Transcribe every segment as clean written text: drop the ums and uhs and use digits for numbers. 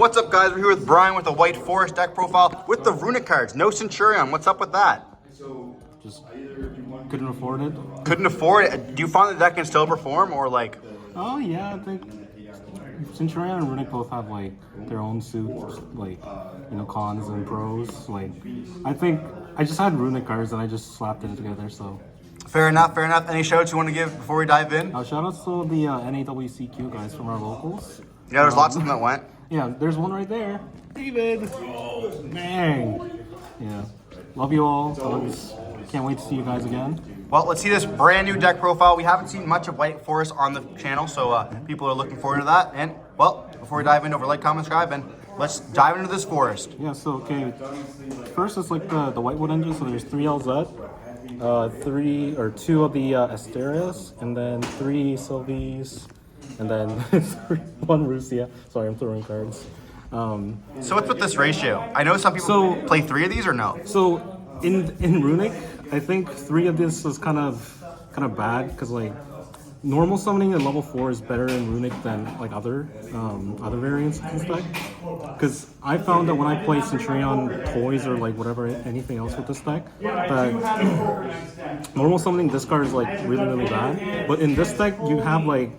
What's up, guys? We're here with Brian with the White Forest deck profile with the Runic cards. No Centurion. What's up with that? Just couldn't afford it. Couldn't afford it. Do you find the deck can still perform, or like? Oh yeah, I think Centurion and Runic both have like their own suits, like cons and pros. Like I think I just had Runic cards and I just slapped it together. So Fair enough. Fair enough. Any shout outs you want to give before we dive in? shout outs to the NAWCQ guys from our locals. Yeah, there's lots of them that went. Yeah, there's one right there. David. Oh, dang. Yeah. Love you all. Can't wait to see you guys again. Well, let's see this brand new deck profile. We haven't seen much of White Forest on the channel, so people are looking forward to that. And, well, before we dive in, like, comment, subscribe, and let's dive into this forest. Yeah, so, okay. First, it's like the Whitewood engine. So there's 3 LZ, 2 of the Asterias, and then 3 Sylvies, and then 1 Russia. Sorry, I'm throwing cards. So what's with this ratio? I know some people play 3 of these, or no? So in Runic, I think 3 of this is kind of bad because like normal summoning at level 4 is better in Runic than like other variants of this deck. Because I found that when I play Centurion toys or like whatever anything else with this deck, that normal summoning this card is like really bad. But in this deck, you have like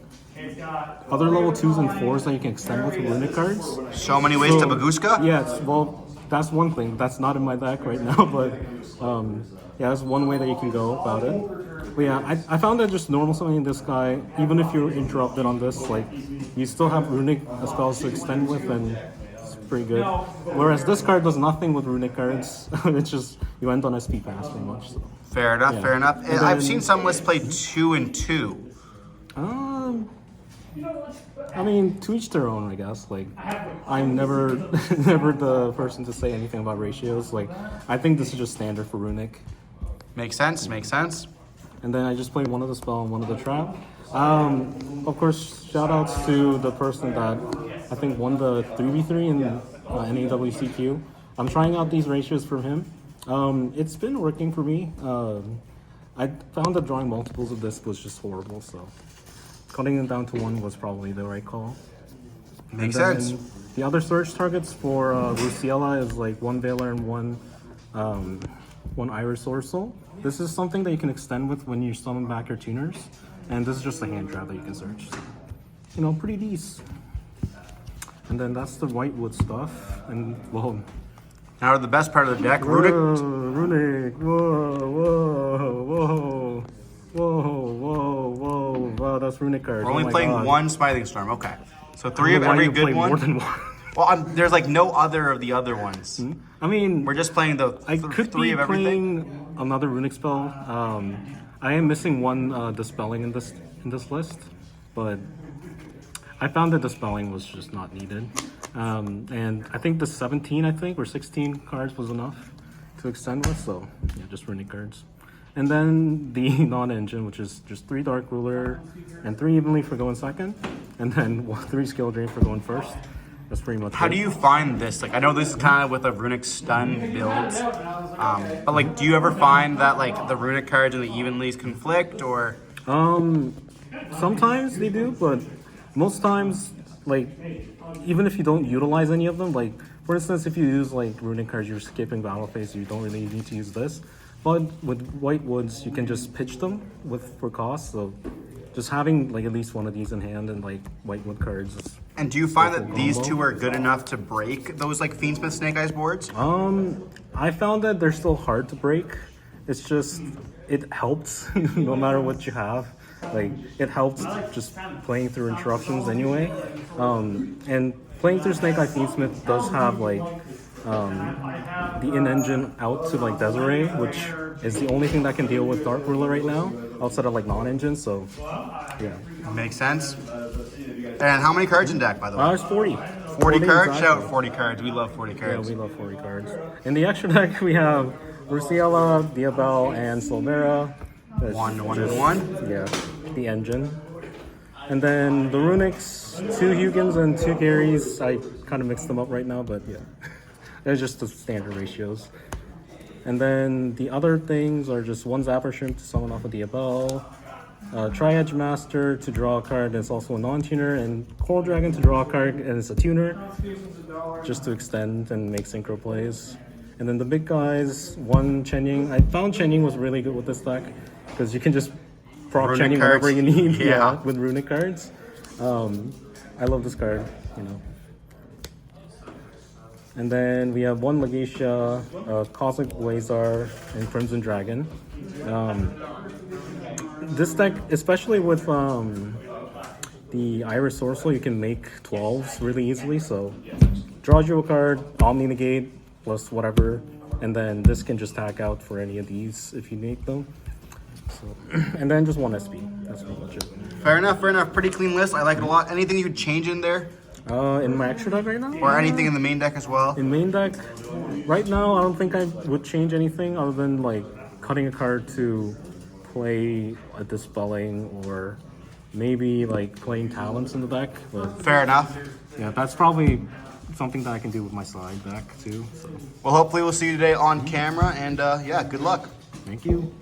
other level 2s and 4s that you can extend with Runic cards. So many ways to Baguska? Yes, well, that's one thing. That's not in my deck right now, but yeah, that's one way that you can go about it. But yeah, I found that just normal summoning this guy, even if you're interrupted on this, like, you still have Runic spells to extend with, and it's pretty good. Whereas this card does nothing with Runic cards. It's just, you end on SP pass pretty much. So. Fair enough, Yeah. fair enough. And I've then- seen some lists play 2 and 2. I mean, to each their own, I guess. Like, I'm never the person to say anything about ratios. Like, I think this is just standard for Runic. Makes sense, makes sense. And then I just played one of the spell and one of the trap. Of course, shout outs to the person that I think won the 3v3 in NAWCQ. I'm trying out these ratios from him. It's been working for me. I found that drawing multiples of this was just horrible, so cutting them down to 1 was probably the right call. Makes And sense. then the other search targets for Luciella is like 1 Veiler and 1 Iris Sorsal. This is something that you can extend with when you summon back your tuners, and this is just a hand trap that you can search. So, pretty decent. And then that's the Whitewood stuff, and well. Now the best part of the deck, Runic. Runic, whoa, wow, that's Runic cards. We're only playing 1 Smithing Storm, okay. So 3 of Why every you good play one. more than 1? Well, there's like no other of the other ones. I mean, We're just playing the I could 3 be of everything. playing another Runic spell. I am missing 1 Dispelling in this list, but I found that Dispelling was just not needed. And I think the 17, or 16 cards was enough to extend with, so yeah, just Runic cards. And then the non-engine, which is just 3 Dark Ruler and 3 Evenly for going second, and then 3 Skill Drain for going first. That's pretty much How it. do you find this? Like, I know this is kind of with a Runic stun build, but like, do you ever find that like the Runic cards and the Evenlies conflict, or? Sometimes they do, but most times, like, even if you don't utilize any of them, like, for instance, if you use, like, Runic cards, you're skipping battle phase, you don't really need to use this. But with Whitewoods, you can just pitch them for cost, so just having, like, at least one of these in hand and, like, Whitewood cards is... And do you find that these 2 are good enough to break those, like, Fiendsmith Snake Eyes boards? I found that they're still hard to break. It's just, it helps no matter what you have. Like, it helps just playing through interruptions anyway. And playing through Snake Eye Fiendsmith does have, like, the in-engine out to, like, Desiree, which is the only thing that can deal with Dark Ruler right now, outside of, like, non-engine, so, yeah. Makes sense. And how many cards in deck, by the way? It's 40. 40 cards? exactly. Shout out 40 cards. We love 40 Yeah, cards. we love 40 cards. In the extra deck, we have Ruciella, Diabel, and Silvera. That's 1, 1, just- and 1. Yeah, the engine. And then the Runics, 2 Hugins and 2 Garys. I kind of mixed them up right now, but yeah. They're just the standard ratios. And then the other things are just 1 Zapper Shrimp to summon off of Diabel, Tri-Edge Master to draw a card that's also a non-tuner, and Coral Dragon to draw a card and it's a tuner, just to extend and make synchro plays. And then the big guys, one Chenying. I found Chenying was really good with this deck because you can just proc Runic Chenying cards. whenever you need. Yeah. With Runic cards. I love this card, you know. And then we have one Legacia, Cosmic Blazar, and Crimson Dragon. This deck, especially with the Iris Sorcerer, you can make 12s really easily. So draws you a card, Omni Negate, plus whatever, and then this can just tag out for any of these if you make them. So, and then just one SP. That's pretty much it. Fair enough, fair enough. Pretty clean list. I like it a lot. Anything you would change in there? In my extra deck right now? Or anything in the main deck as well? In main deck, right now, I don't think I would change anything other than like cutting a card to play a Dispelling, or maybe like playing Talents in the deck. But Fair enough. yeah, that's probably something that I can do with my side deck too. So Well, hopefully we'll see you today on camera, and yeah, good luck. thank you.